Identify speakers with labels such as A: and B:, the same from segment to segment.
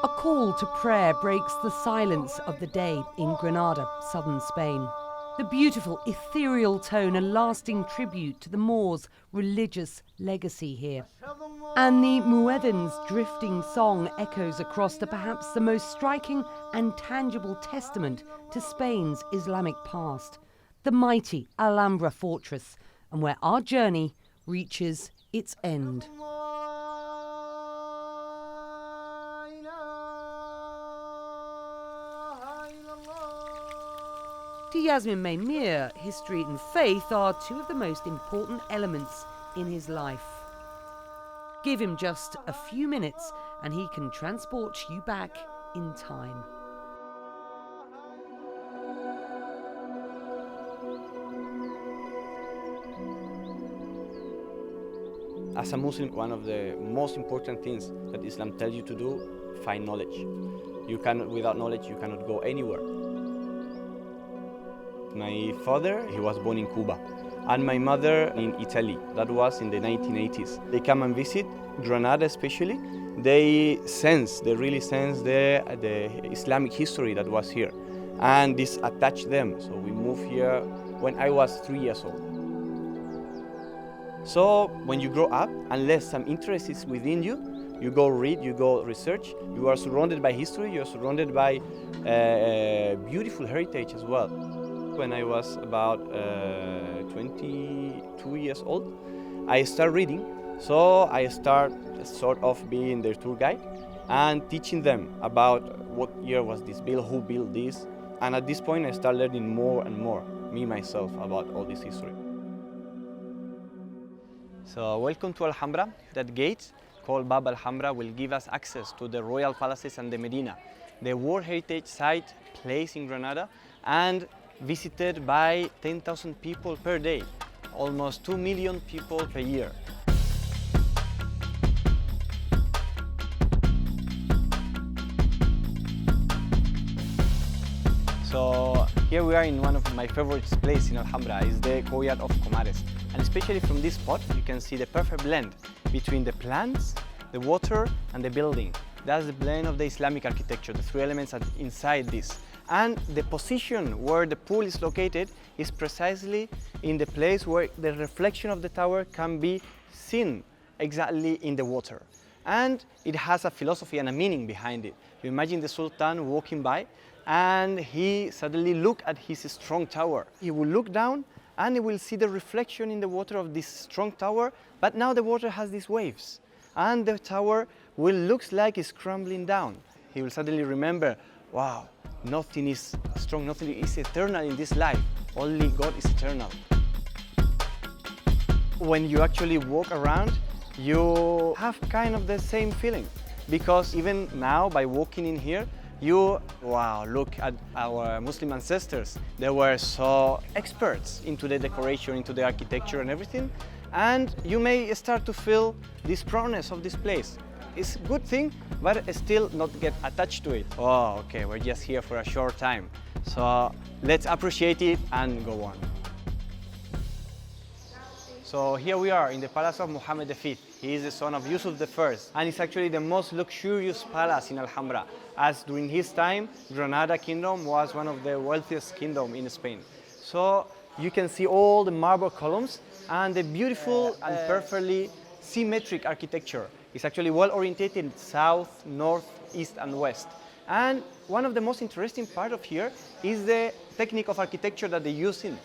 A: A call to prayer breaks the silence of the day in Granada, southern Spain. The beautiful, ethereal tone, a lasting tribute to the Moors' religious legacy here. And the muedzin's drifting song echoes across the perhaps the most striking and tangible testament to Spain's Islamic past, the mighty Alhambra fortress, and where our journey reaches its end. To Yasin Maymir, history and faith are two of the most important elements in his life. Give him just a few minutes and he can transport you back in time.
B: As a Muslim, one of the most important things that Islam tells you to do, find knowledge. Without knowledge, you cannot go anywhere. My father, he was born in Cuba, and my mother in Italy. That was in the 1980s. They come and visit Granada especially. They really sense the Islamic history that was here. And this attached them. So we moved here when I was 3 years old. So when you grow up, unless some interest is within you, you go read, you go research, you are surrounded by history, you are surrounded by beautiful heritage as well. When I was about 22 years old, I started reading. So I started sort of being their tour guide and teaching them about what year was this built, who built this. And at this point, I started learning more and more, me myself, about all this history. So welcome to Alhambra. That gate, called Bab Alhambra, will give us access to the royal palaces and the Medina, the World Heritage Site place in Granada, and visited by 10,000 people per day, almost 2 million people per year. So here we are in one of my favorite places in Alhambra, is the courtyard of Comares. And especially from this spot, you can see the perfect blend between the plants, the water, and the building. That's the blend of the Islamic architecture, the three elements are inside this. And the position where the pool is located is precisely in the place where the reflection of the tower can be seen exactly in the water. And it has a philosophy and a meaning behind it. You imagine the Sultan walking by and he suddenly look at his strong tower. He will look down and he will see the reflection in the water of this strong tower, but now the water has these waves and the tower will look like it's crumbling down. He will suddenly remember, wow, nothing is strong, nothing is eternal in this life. Only God is eternal. When you actually walk around, you have kind of the same feeling. Because even now, by walking in here, wow, look at our Muslim ancestors. They were so experts into the decoration, into the architecture and everything. And you may start to feel this proudness of this place. It's a good thing, but still not get attached to it. Oh, okay, we're just here for a short time. So let's appreciate it and go on. So here we are in the palace of Muhammad V. He is the son of Yusuf I, and it's actually the most luxurious palace in Alhambra, as during his time, Granada Kingdom was one of the wealthiest kingdoms in Spain. So you can see all the marble columns and the beautiful and perfectly symmetric architecture. It's actually well oriented south, north, east and west. And one of the most interesting part of here is the technique of architecture that they use in.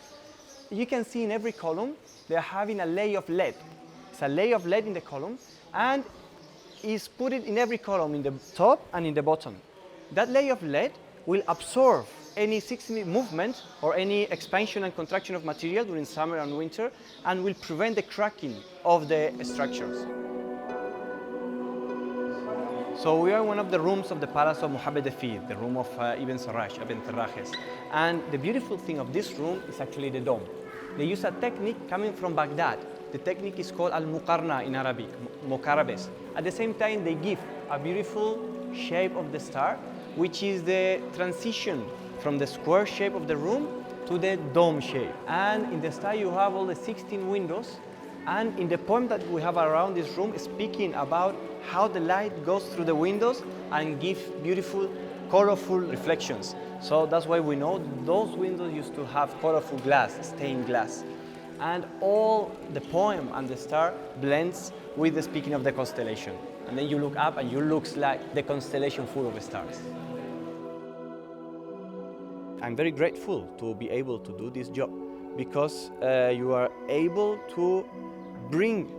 B: You can see in every column, they're having a layer of lead. It's a layer of lead in the column and is put in every column, in the top and in the bottom. That layer of lead will absorb any seismic movement or any expansion and contraction of material during summer and winter and will prevent the cracking of the structures. So we are in one of the rooms of the palace of Muhammad V, the room of Ibn Terrajes. And the beautiful thing of this room is actually the dome. They use a technique coming from Baghdad. The technique is called al-muqarna in Arabic, mokarabes. At the same time, they give a beautiful shape of the star, which is the transition from the square shape of the room to the dome shape. And in the star, you have all the 16 windows. And in the poem that we have around this room, speaking about how the light goes through the windows and give beautiful, colorful reflections. So that's why we know those windows used to have colorful glass, stained glass. And all the poem and the star blends with the speaking of the constellation. And then you look up and you look like the constellation full of stars. I'm very grateful to be able to do this job because you are able to bring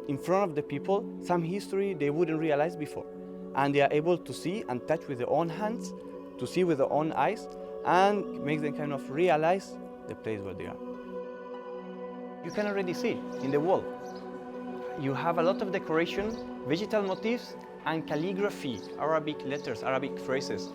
B: in front of the people some history they wouldn't realize before. And they are able to see and touch with their own hands, to see with their own eyes, and make them kind of realize the place where they are. You can already see in the wall. You have a lot of decoration, vegetal motifs, and calligraphy, Arabic letters, Arabic phrases.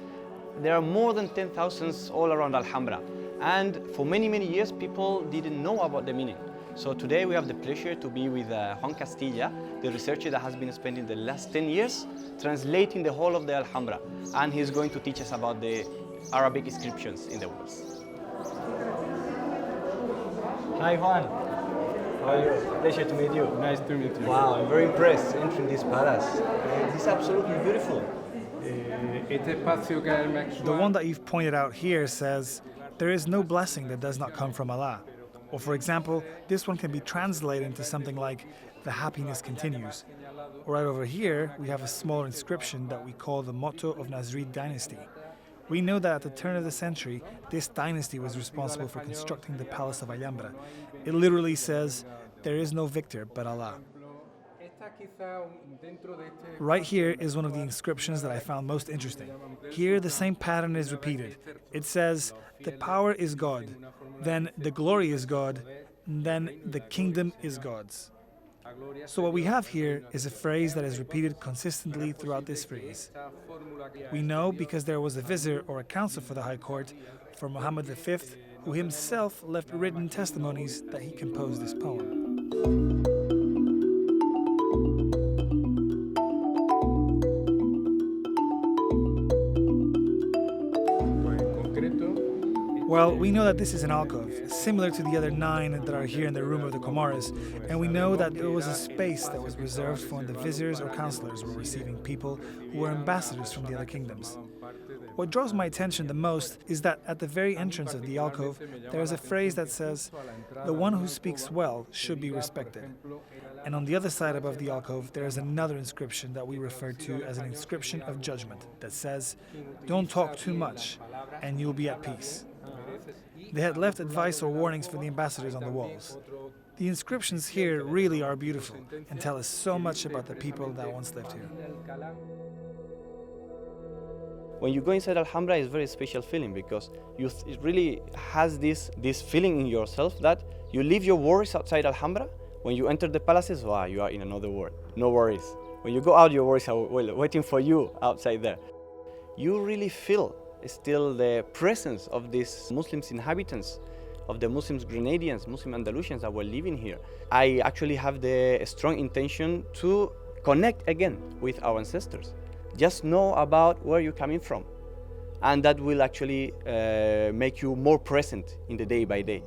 B: There are more than 10,000 all around Alhambra. And for many, many years, people didn't know about the meaning. So today we have the pleasure to be with Juan Castilla, the researcher that has been spending the last 10 years translating the whole of the Alhambra. And he's going to teach us about the Arabic inscriptions in the walls. Hi, Juan. How are you? Pleasure to meet you.
C: Nice to meet you.
B: Wow, I'm very impressed entering this palace. This is absolutely beautiful.
C: The
D: one that you've pointed out here says, "There is no blessing that does not come from Allah." Or for example, this one can be translated into something like, "The happiness continues." Or right over here, we have a smaller inscription that we call the motto of Nasrid dynasty. We know that at the turn of the century, this dynasty was responsible for constructing the Palace of Alhambra. It literally says, "There is no victor but Allah." Right here is one of the inscriptions that I found most interesting. Here the same pattern is repeated. It says, "The power is God, then the glory is God, and then the kingdom is God's." So what we have here is a phrase that is repeated consistently throughout this frieze. We know because there was a vizier or a counsel for the High Court for Muhammad V, who himself left written testimonies that he composed this poem. Well, we know that this is an alcove, similar to the other 9 that are here in the room of the Comares, and we know that there was a space that was reserved for when the viziers or counselors were receiving people who were ambassadors from the other kingdoms. What draws my attention the most is that at the very entrance of the alcove, there is a phrase that says, "The one who speaks well should be respected." And on the other side above the alcove, there is another inscription that we refer to as an inscription of judgment that says, "Don't talk too much, and you'll be at peace." They had left advice or warnings for the ambassadors on the walls. The inscriptions here really are beautiful and tell us so much about the people that once lived here.
B: When you go inside Alhambra, it's a very special feeling because it really has this feeling in yourself that you leave your worries outside Alhambra. When you enter the palaces, wow, you are in another world, no worries. When you go out, your worries are waiting for you outside there. You really feel still the presence of these Muslims inhabitants, of the Muslims Grenadians, Muslim Andalusians that were living here. I actually have the strong intention to connect again with our ancestors. Just know about where you're coming from. And that will actually make you more present in the day by day.